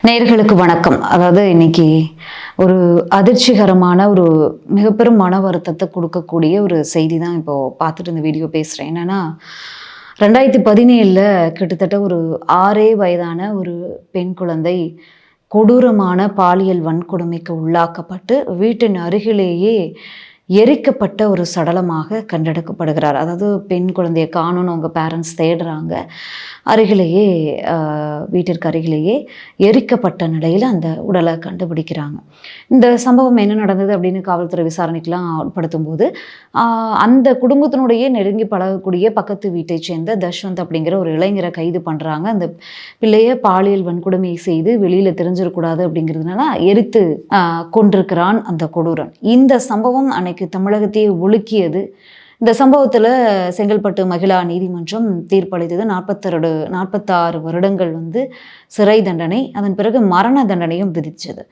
நேயர்களுக்கு வணக்கம். அதாவது இன்னைக்கு ஒரு அதிர்ச்சிகரமான ஒரு மிகப்பெரும் மன வருத்தத்தை கொடுக்கக்கூடிய ஒரு செய்தி தான் இப்போ பார்த்துட்டு இந்த வீடியோ பேசுகிறேன். என்னன்னா 2017 கிட்டத்தட்ட ஒரு 6 வயதான ஒரு பெண் குழந்தை கொடூரமான பாலியல் வன்கொடுமைக்கு உள்ளாக்கப்பட்டு வீட்டின் அருகிலேயே எரிக்கப்பட்ட ஒரு சடலமாக கண்டெடுக்கப்படுகிறார். அதாவது பெண் குழந்தையை காணும்னு அவங்க பேரண்ட்ஸ் தேடுறாங்க. அருகிலேயே வீட்டிற்கு அருகிலேயே எரிக்கப்பட்ட நிலையில் அந்த உடலை கண்டுபிடிக்கிறாங்க. இந்த சம்பவம் என்ன நடந்தது அப்படின்னு காவல்துறை விசாரணைக்கெலாம் உட்படுத்தும் போது அந்த குடும்பத்தினுடைய நெருங்கி பழகக்கூடிய பக்கத்து வீட்டை சேர்ந்த தஷ்வந்த் அப்படிங்கிற ஒரு இளைஞரை கைது பண்ணுறாங்க. அந்த பிள்ளையை பாலியல் வன்கொடுமை செய்து வெளியில் தெரிஞ்சிடக்கூடாது அப்படிங்கிறதுனால எரித்து கொண்டிருக்கிறான் அந்த கொடூரன். இந்த சம்பவம் அன்னைக்கு தமிழகத்தையே உலுக்கியது. இந்த சம்பவத்தில் செங்கல்பட்டு மகிழா நீதிமன்றம் தீர்ப்பளித்தது. 46 வருடங்கள் சிறை தண்டனை, அதன் பிறகு மரண தண்டனையும் விதிச்சது.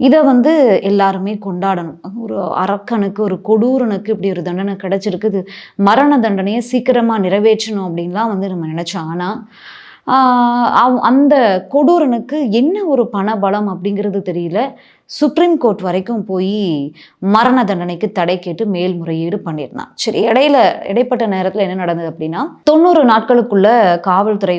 இதை எல்லாருமே கொண்டாடணும். ஒரு அரக்கனுக்கு, ஒரு கொடூரனுக்கு இப்படி ஒரு தண்டனை கிடைச்சிருக்குது, மரண தண்டனையை சீக்கிரமாக நிறைவேற்றணும் அப்படின்லாம் நம்ம நினச்சோம். ஆனால் அந்த கொடூரனுக்கு என்ன ஒரு பணபலம் அப்படிங்கிறது தெரியல. சுப்ரீம் கோர்ட் வரைக்கும் போய் மரண தண்டனைக்கு தடை கேட்டு மேல்முறையீடு பண்ணியிருந்தான். சரி, இடைப்பட்ட நேரத்தில் என்ன நடந்தது அப்படின்னா 90 நாட்களுக்குள்ள காவல்துறை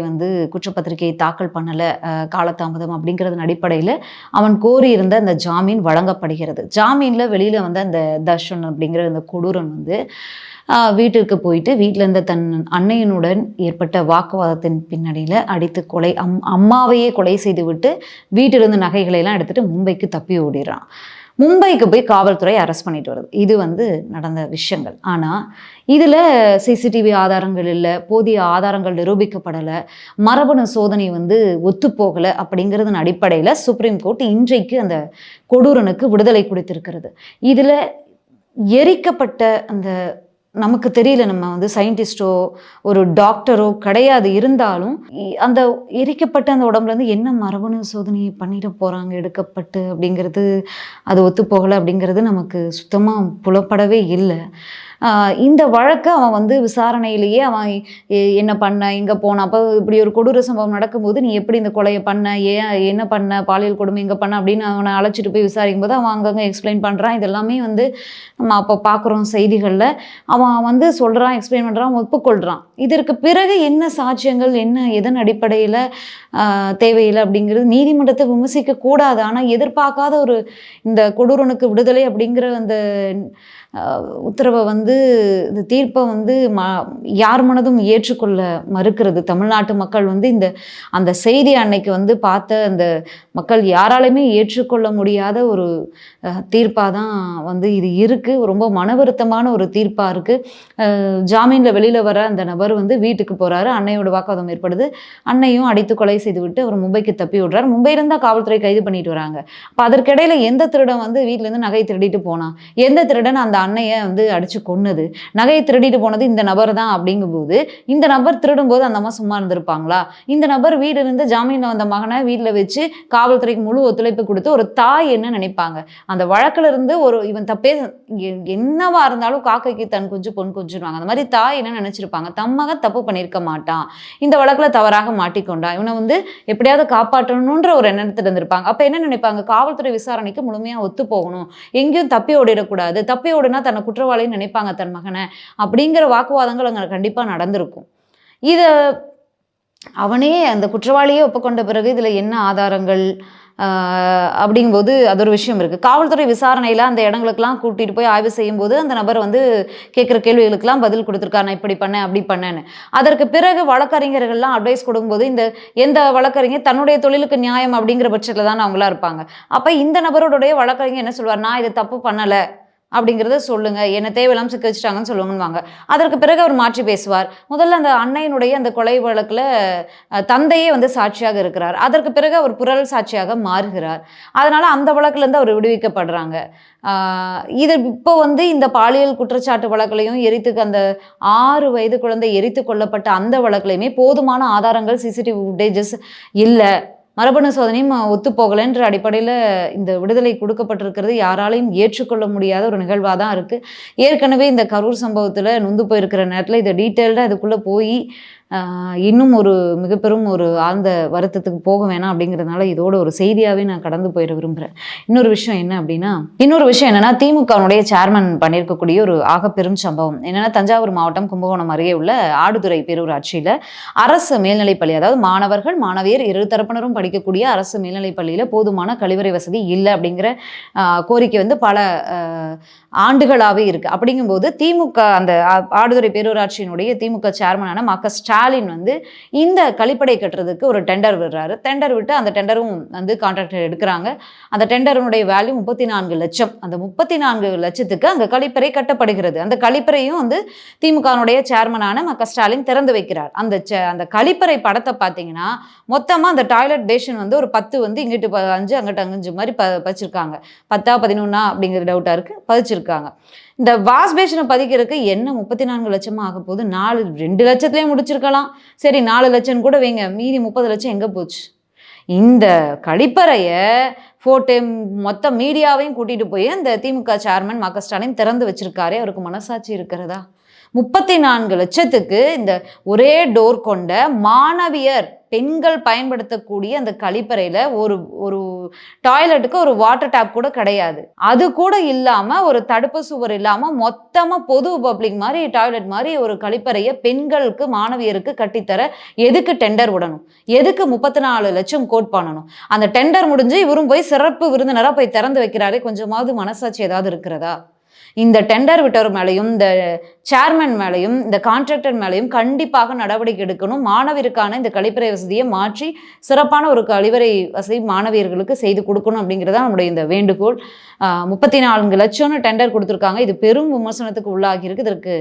குற்றப்பத்திரிகையை தாக்கல் பண்ணலை, காலதாமதம் அப்படிங்கிறதன் அடிப்படையில் அவன் கோரியிருந்த அந்த ஜாமீன் வழங்கப்படுகிறது. ஜாமீனில் வெளியில் அந்த தர்ஷன் அப்படிங்கிற அந்த கொடூரன் வீட்டிற்கு போயிட்டு வீட்டில் இருந்த தன் அன்னையனுடன் ஏற்பட்ட வாக்குவாதத்தின் பின்னணியில் அடித்து கொலை, அம்மாவையே கொலை செய்து விட்டு வீட்டிலிருந்து நகைகளை எல்லாம் எடுத்துட்டு மும்பைக்கு தப்பி ஓடிடுறான். மும்பைக்கு போய் காவல்துறை அரெஸ்ட் பண்ணிட்டு வருது. இது நடந்த விஷயங்கள். ஆனால் இதில் சிசிடிவி ஆதாரங்கள் இல்லை, போதிய ஆதாரங்கள் நிரூபிக்கப்படலை, மரபணு சோதனை ஒத்துப்போகலை அப்படிங்கிறதன் அடிப்படையில் சுப்ரீம் கோர்ட் இன்றைக்கு அந்த கொடூரனுக்கு விடுதலை கொடுத்திருக்கிறது. இதில் எரிக்கப்பட்ட அந்த நமக்கு தெரியல, நம்ம சயின்டிஸ்டோ ஒரு டாக்டரோ கிடையாது, இருந்தாலும் அந்த எரிக்கப்பட்ட அந்த உடம்புலேருந்து என்ன மரபணு சோதனை பண்ணிட்டு போகிறாங்க எடுக்கப்பட்டு அப்படிங்கிறது, அது ஒத்துப்போகலை அப்படிங்கிறது நமக்கு சுத்தமாக புலப்படவே இல்லை. இந்த வழக்கை அவன் விசாரணையிலேயே அவன் என்ன பண்ண, எங்கே போன, அப்போ இப்படி ஒரு கொடூர சம்பவம் நடக்கும்போது நீ எப்படி இந்த கொலையை பண்ண, ஏன் என்ன பண்ண, பாலியல் கொடுமை எங்கே பண்ண அப்படின்னு அவனை அழைச்சிட்டு போய் விசாரிக்கும் போது அவன் அங்கங்கே எக்ஸ்பிளைன் பண்ணுறான். இதெல்லாமே நம்ம அப்போ பார்க்குறோம் செய்திகளில். அவன் சொல்கிறான், எக்ஸ்பிளைன் பண்ணுறான், ஒப்புக்கொள்கிறான். இதற்கு பிறகு என்ன சாட்சியங்கள், என்ன எதன் அடிப்படையில் தேவையில்லை அப்படிங்கிறது நீதிமன்றத்தை விமர்சிக்க கூடாது. ஆனால் எதிர்பார்க்காத ஒரு இந்த கொடூரனுக்கு விடுதலை அப்படிங்கிற அந்த உத்தரவை இந்த தீர்ப்பை யார் மனதும் ஏற்றுக்கொள்ள மறுக்கிறது. தமிழ்நாட்டு மக்கள் அந்த செய்தி அன்னைக்கு பார்த்த அந்த மக்கள் யாராலையுமே ஏற்றுக்கொள்ள முடியாத ஒரு தீர்ப்பாக தான் இது இருக்குது. ரொம்ப மன வருத்தமான ஒரு தீர்ப்பாக இருக்குது. ஜாமீனில் வெளியில் வர அந்த நபர் வீட்டுக்கு போகிறாரு. அன்னையோட வாக்குவாதம் ஏற்படுது. அன்னையும் அடித்து கொலை செய்து விட்டு அவர் மும்பைக்கு தப்பி விடுறார். மும்பையிலேருந்து காவல்துறை கைது பண்ணிட்டு வராங்க. அப்போ அதற்கிடையில் எந்த திருடன் வீட்டிலேருந்து நகை திருடிட்டு போனான், எந்த திருடன் அந்த அன்னையை அடிச்சு கொன்னது, நகையை திருடிட்டு போனது இந்த நபர் தான் அப்படிங்கும்போது இந்த நபர் திருடும்போது அந்த அம்மா சும்மா இருந்திருப்பாங்களா? இந்த நபர் வீடு இருந்து ஜாமீன்ல வந்த மகனை வீட்டில் வச்சு காவல்துறைக்கு முழு ஒத்துழைப்பு கொடுத்து ஒரு தாய் என்ன நினைப்பாங்க? அந்த வழக்குல இருந்து ஒரு இவன் தப்பே என்னவா இருந்தாலும் காக்கைக்கு தன் குஞ்சு பொன் குஞ்சுருவாங்க. அந்த மாதிரி தாய் என்ன நினைச்சிருப்பாங்க? தம்மக தப்பு பண்ணியிருக்க மாட்டான், இந்த வழக்குல தவறாக மாட்டிக்கொண்டான், இவனை எப்படியாவது காப்பாற்றணுன்ற ஒரு எண்ணத்துல இருந்திருப்பாங்க. அப்ப என்ன நினைப்பாங்க? காவல்துறை விசாரணைக்கு முழுமையா ஒத்து போகணும், எங்கேயும் தப்பி ஓடிடக்கூடாது, தப்பி ஓடினா தன்னை குற்றவாளின்னு நினைப்பாங்க தன் மகனை அப்படிங்கிற வாக்குவாதங்கள் அங்கே கண்டிப்பாக நடந்திருக்கும். இதை அவனே அந்த குற்றவாளியே ஒப்புக்கொண்ட பிறகு இதில் என்ன ஆதாரங்கள் அப்படிங்கும்போது அது ஒரு விஷயம் இருக்குது. காவல்துறை விசாரணையில் அந்த இடங்களுக்கெல்லாம் கூட்டிகிட்டு போய் ஆய்வு செய்யும்போது அந்த நபர் கேட்குற கேள்விகளுக்கெல்லாம் பதில் கொடுத்துருக்காரு, நான் இப்படி பண்ணேன் அப்படி பண்ணேன்னு. அதற்கு பிறகு வழக்கறிஞர்கள்லாம் அட்வைஸ் கொடுக்கும்போது எந்த வழக்கறிஞர் தன்னுடைய தொழிலுக்கு நியாயம் அப்படிங்கிற பட்சத்தில் தான் அவங்களா இருப்பாங்க. அப்போ இந்த நபரோடைய வழக்கறிஞர் என்ன சொல்வார்? நான் இதை தப்பு பண்ணலை அப்படிங்கிறத சொல்லுங்க, என்ன தேவையில்லாமல் சிக்க வச்சுட்டாங்கன்னு சொல்லுவாங்க. அதற்கு பிறகு அவர் மாற்றி பேசுவார். முதல்ல அந்த அன்னையினுடைய அந்த கொலை வழக்கில் தந்தையே சாட்சியாக இருக்கிறார். அதற்கு பிறகு அவர் புரல் சாட்சியாக மாறுகிறார். அதனால அந்த வழக்குலேருந்து அவர் விடுவிக்கப்படுறாங்க. இது இப்போ இந்த பாலியல் குற்றச்சாட்டு வழக்குலையும் அந்த 6 வயது குழந்தை எரித்து கொல்லப்பட்ட அந்த வழக்குலையுமே போதுமான ஆதாரங்கள், சிசிடிவி ஃபுட்டேஜஸ் இல்லை, மரபணு சோதனையும் ஒத்துப்போகலைன்ற அடிப்படையில் இந்த விடுதலை கொடுக்கப்பட்டிருக்கிறது யாராலையும் ஏற்றுக்கொள்ள முடியாத ஒரு நிகழ்வாக தான் இருக்குது. ஏற்கனவே இந்த கரூர் சம்பவத்தில் நொந்து போயிருக்கிற நேரத்தில் இதை டீட்டெயில்டாக இதுக்குள்ளே போய் இன்னும் ஒரு மிகப்பெரும் ஒரு ஆழ்ந்த வருத்தத்துக்கு போக வேணாம் அப்படிங்கிறதுனால இதோட ஒரு செய்தியாகவே நான் கடந்து போயிட விரும்புகிறேன். இன்னொரு விஷயம் என்னன்னா திமுகவுடைய சேர்மன் பண்ணியிருக்கக்கூடிய ஒரு ஆகப்பெரும் சம்பவம் என்னன்னா, தஞ்சாவூர் மாவட்டம் கும்பகோணம் அருகே உள்ள ஆடுதுறை பேரூராட்சியில் அரசு மேல்நிலைப்பள்ளி, அதாவது மாணவர்கள் மாணவியர் இரு தரப்பினரும் படிக்கக்கூடிய அரசு மேல்நிலைப்பள்ளியில் போதுமான கழிவறை வசதி இல்லை அப்படிங்கிற கோரிக்கை வந்து பல ஆண்டுகளாகவே இருக்கு. அப்படிங்கும்போது திமுக அந்த ஆடுதுறை பேரூராட்சியினுடைய திமுக சேர்மனான ம.க. ஸ்டாலின் வந்து இந்த கழிப்படை கட்டுறதுக்கு ஒரு டெண்டர் விடுறாரு. டெண்டர் விட்டு அந்த டெண்டரும் வந்து கான்ட்ராக்டர் எடுக்கிறாங்க. அந்த டெண்டருடைய வேல்யூ 34 லட்சம். அந்த 34 லட்சத்துக்கு அந்த கழிப்பறை கட்டப்படுகிறது. அந்த கழிப்பறையும் வந்து திமுகவுடைய சேர்மனான ம.க. ஸ்டாலின் திறந்து வைக்கிறார். அந்த கழிப்பறை படத்தை பார்த்தீங்கன்னா மொத்தமாக அந்த டாய்லெட் பேஷன் வந்து ஒரு 10 வந்து இங்கிட்டு 5 அங்கிட்டு 5 மாதிரி பதிச்சிருக்காங்க. 10 11 அப்படிங்கிற டவுட்டாக இருக்குது, பதிச்சிருக்காங்க. இந்த வாஷ் பேஷனை பதிக்கிறதுக்கு என்ன 34 லட்சமாக ஆக போகுது? 2 லட்சத்துலேயே முடிச்சிருக்கலாம். சரி 4 லட்சம் கூட வைங்க, மீதி 30 லட்சம் எங்கே போச்சு? இந்த கழிப்பறையை போட்டு மொத்த மீடியாவையும் கூட்டிகிட்டு போய் அந்த திமுக சேர்மன் ம.க. ஸ்டாலின் திறந்து வச்சிருக்காரே, அவருக்கு மனசாட்சி இருக்கிறதா? 34 லட்சத்துக்கு இந்த ஒரே டோர் கொண்ட மாணவியர் பெண்கள் பயன்படுத்தக்கூடிய அந்த கழிப்பறையில் ஒரு டாய்லெட்டுக்கு ஒரு வாட்டர் டேப் கூட கிடையாது. அது கூட இல்லாமல் ஒரு தடுப்பு சுவர் இல்லாமல் மொத்தமாக பொது பப்ளிக் மாதிரி டாய்லெட் மாதிரி ஒரு கழிப்பறையை பெண்களுக்கு மாணவியருக்கு கட்டித்தர எதுக்கு டெண்டர் விடணும்? எதுக்கு 34 லட்சம் கோட் பண்ணணும்? அந்த டெண்டர் முடிஞ்சு இவரும் போய் சிறப்பு விருந்தினராக போய் திறந்து வைக்கிறாரே, கொஞ்சமாவது மனசாட்சி ஏதாவது இருக்கிறதா? இந்த டெண்டர் விட்டவர் மேலையும் இந்த சேர்மன் மேலையும் இந்த கான்ட்ராக்டர் மேலையும் கண்டிப்பாக நடவடிக்கை எடுக்கணும். மாணவியருக்கான இந்த கழிப்பறை வசதியை மாற்றி சிறப்பான ஒரு கழிவறை வசதி மாணவியர்களுக்கு செய்து கொடுக்கணும் அப்படிங்கிறதா நம்முடைய இந்த வேண்டுகோள். 34 லட்சம்னு டெண்டர் கொடுத்துருக்காங்க. இது பெரும் விமர்சனத்துக்கு உள்ளாகி இருக்கு. இதற்கு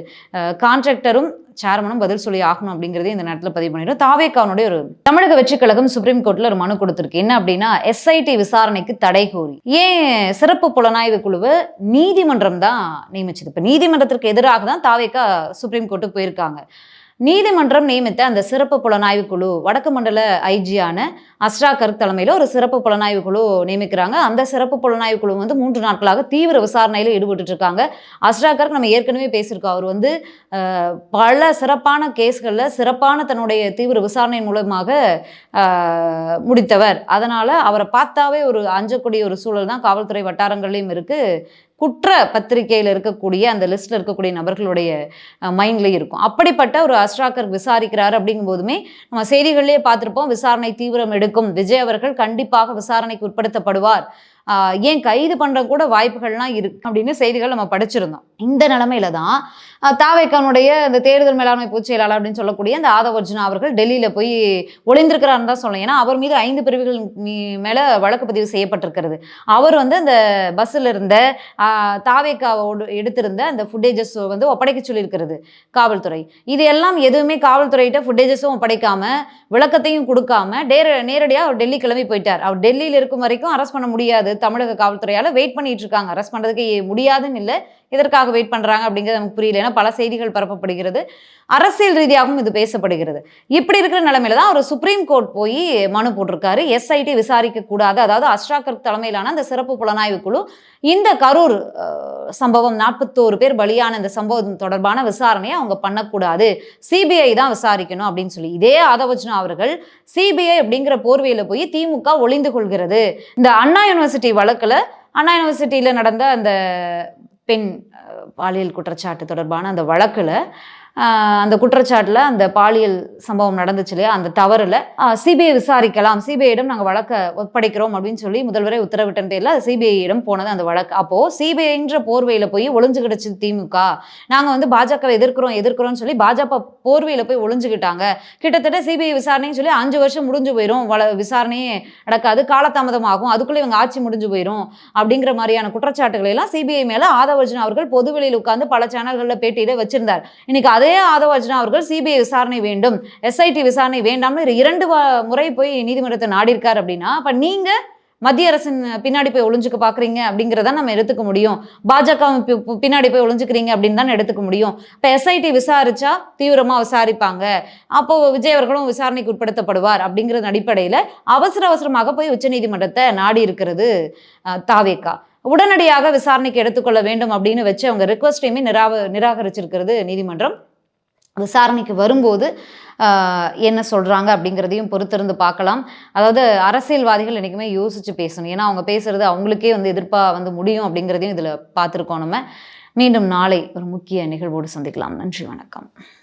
கான்ட்ராக்டரும் சேர்மனும் பதில் சொல்லி ஆகணும் அப்படிங்கிறதே இந்த நேரத்தில் பதிவு பண்ணிடும். தாவேக்காவுடைய ஒரு தமிழக வெற்றிக் கழகம் சுப்ரீம் கோர்ட்ல ஒரு மனு கொடுத்திருக்கு. என்ன அப்படின்னா, SIT விசாரணைக்கு தடை கோரி. ஏன் சிறப்பு புலனாய்வு குழுவை நீதிமன்றம் தான் நியமிச்சது. இப்ப நீதிமன்றத்திற்கு எதிராக தான் தாவேக்கா சுப்ரீம் கோர்ட்டுக்கு போயிருக்காங்க. நீதிமன்றம் நியமித்த அந்த சிறப்பு புலனாய்வு குழு வடக்கு மண்டல ஐஜியான அஸ்ரா கர்க் தலைமையில் ஒரு சிறப்பு புலனாய்வு குழு நியமிக்கிறாங்க. அந்த சிறப்பு புலனாய்வு குழு வந்து 3 நாட்களாக தீவிர விசாரணையில் ஈடுபட்டு இருக்காங்க. அஸ்ரா கர்க் நம்ம ஏற்கனவே பேசியிருக்கோம். அவர் வந்து பல சிறப்பான கேஸ்களில் சிறப்பான தன்னுடைய தீவிர விசாரணை மூலமாக முடித்தவர். அதனால அவரை பார்த்தாவே ஒரு அஞ்சக்கூடிய ஒரு சூழல் தான் காவல்துறை வட்டாரங்கள்லையும் இருக்கு. குற்ற பத்திரிகையில் இருக்கக்கூடிய அந்த லிஸ்ட்ல இருக்கக்கூடிய நபர்களுடைய மைண்ட்லேயும் இருக்கும். அப்படிப்பட்ட ஒரு அஸ்ரா கர்க் விசாரிக்கிறார் அப்படிங்கும் போதுமே நம்ம செய்திகள்லேயே பார்த்துருப்போம். விசாரணை தீவிரம் எடுக்கும், விஜய் அவர்கள் கண்டிப்பாக விசாரணைக்கு உட்படுத்தப்படுவார், ஏன் கைது பண்ணுற கூட வாய்ப்புகள்லாம் இருக்கு அப்படின்னு செய்திகள் நம்ம படிச்சிருந்தோம். இந்த நிலைமையில தான் தாவேக்கானுடைய இந்த தேர்தல் மேலாண்மை பொதுச் செயலாளர் அப்படின்னு சொல்லக்கூடிய அந்த ஆதவ் அர்ஜுனா அவர்கள் டெல்லியில் போய் ஒளிந்திருக்கிறாருன்னு தான் சொல்லலாம். ஏன்னா அவர் மீது 5 பிரிவுகள் மேலே வழக்கு பதிவு செய்யப்பட்டிருக்கிறது. அவர் வந்து அந்த பஸ்ஸில் இருந்த தாவேக்காவோடு எடுத்திருந்த அந்த ஃபுட்டேஜஸ் வந்து ஒப்படைக்க சொல்லியிருக்கிறது காவல்துறை. இது எல்லாம் எதுவுமே காவல்துறையிட்ட ஃபுட்டேஜஸும் ஒப்படைக்காம விளக்கத்தையும் கொடுக்காம நேரடியாக அவர் டெல்லி கிளம்பி போயிட்டார். அவர் டெல்லியில் இருக்கும் வரைக்கும் அரெஸ்ட் பண்ண முடியாது, தமிழக காவல்துறையால் வெயிட் பண்ணிட்டு இருக்காங்க. அரெஸ்ட் பண்ணுறதுக்கு முடியாதுன்னு இல்லை, எதற்காக வெயிட் பண்ணுறாங்க அப்படிங்கிறது நமக்கு புரியல. ஏன்னா பல செய்திகள் பரப்பப்படுகிறது, அரசியல் ரீதியாகவும் இது பேசப்படுகிறது. இப்படி இருக்கிற நிலைமையில தான் அவர் சுப்ரீம் கோர்ட் போய் மனு போட்டிருக்காரு. SIT விசாரிக்க கூடாது, அதாவது அஸ்ரா கர்க் தலைமையிலான அந்த சிறப்பு புலனாய்வு குழு இந்த கரூர் சம்பவம் 41 பேர் பலியான இந்த சம்பவம் தொடர்பான விசாரணையை அவங்க பண்ணக்கூடாது, CBI தான் விசாரிக்கணும் அப்படின்னு சொல்லி இதே ஆதவ் அர்ஜுனா அவர்கள் CBI அப்படிங்கிற போர்வையில போய் திமுக ஒளிந்து கொள்கிறது. இந்த அண்ணா யூனிவர்சிட்டி வழக்குல, அண்ணா யூனிவர்சிட்டியில நடந்த அந்த பெண் பாலியல் குற்றச்சாட்டு தொடர்பான அந்த வழக்குல அந்த குற்றச்சாட்டில் அந்த பாலியல் சம்பவம் நடந்துச்சு இல்லையா, அந்த தவறில் CBI விசாரிக்கலாம், CBIயிடம் நாங்கள் வழக்கை ஒப்படைக்கிறோம் அப்படின்னு சொல்லி முதல்வரை உத்தரவிட்ட பேரில் அது CBIயிடம் போனது அந்த வழக்கு. அப்போது CBIன்ற போர்வையில் போய் ஒளிஞ்சுக்கிடுச்சு திமுக. நாங்கள் வந்து பாஜகவை எதிர்க்கிறோம்னு சொல்லி பாஜக போர்வையில் போய் ஒளிஞ்சுக்கிட்டாங்க. கிட்டத்தட்ட CBI விசாரணைன்னு சொல்லி 5 வருஷம் முடிஞ்சு போயிடும், விசாரணையே நடக்காது, காலதாமதமாகும், அதுக்குள்ளே இவங்க ஆட்சி முடிஞ்சு போயிடும் அப்படிங்கிற மாதிரியான குற்றச்சாட்டுகளை எல்லாம் CBI மேலே ஆதவ் அர்ஜுனா அவர்கள் பொதுவெளியில் உட்கார்ந்து பல சேனல்களில் பேட்டியில வச்சிருந்தார். இன்னைக்கு அதே ஆதவ் அர்ஜுனா அவர்கள் CBI விசாரணை வேண்டும், SIT விசாரணை வேண்டாம்னு 2 முறை போய் நீதிமன்றத்தை நாடியிருக்கார். அப்படின்னா அப்ப நீங்க மத்திய அரசின் பின்னாடி போய் ஒளிஞ்சுக்க பாக்குறீங்க அப்படிங்கிறத நம்ம எடுத்துக்க முடியும். பாஜக பின்னாடி போய் ஒளிஞ்சுக்கிறீங்க அப்படின்னு தான் எடுத்துக்க முடியும். இப்போ SIT விசாரிச்சா தீவிரமா விசாரிப்பாங்க, அப்போ விஜய் அவர்களும் விசாரணைக்கு உட்படுத்தப்படுவார் அப்படிங்கிறது அடிப்படையில் அவசரமாக போய் உச்சநீதிமன்றத்தை நாடி இருக்கிறது தாவேக்கா. உடனடியாக விசாரணைக்கு எடுத்துக்கொள்ள வேண்டும் அப்படின்னு வச்சு அவங்க ரிக்வஸ்டையுமே நிராகரிச்சிருக்கிறது நீதிமன்றம். விசாரணைக்கு வரும்போது என்ன சொல்கிறாங்க அப்படிங்கிறதையும் பொறுத்திருந்து பார்க்கலாம். அதாவது அரசியல்வாதிகள் என்றைக்குமே யோசித்து பேசணும். ஏன்னா அவங்க பேசுகிறது அவங்களுக்கே வந்து எதிர்ப்பாக வந்து முடியும் அப்படிங்கிறதையும் இதில் பார்த்துருக்கோம் நம்ம. மீண்டும் நாளை ஒரு முக்கிய நிகழ்வோடு சந்திக்கலாம். நன்றி, வணக்கம்.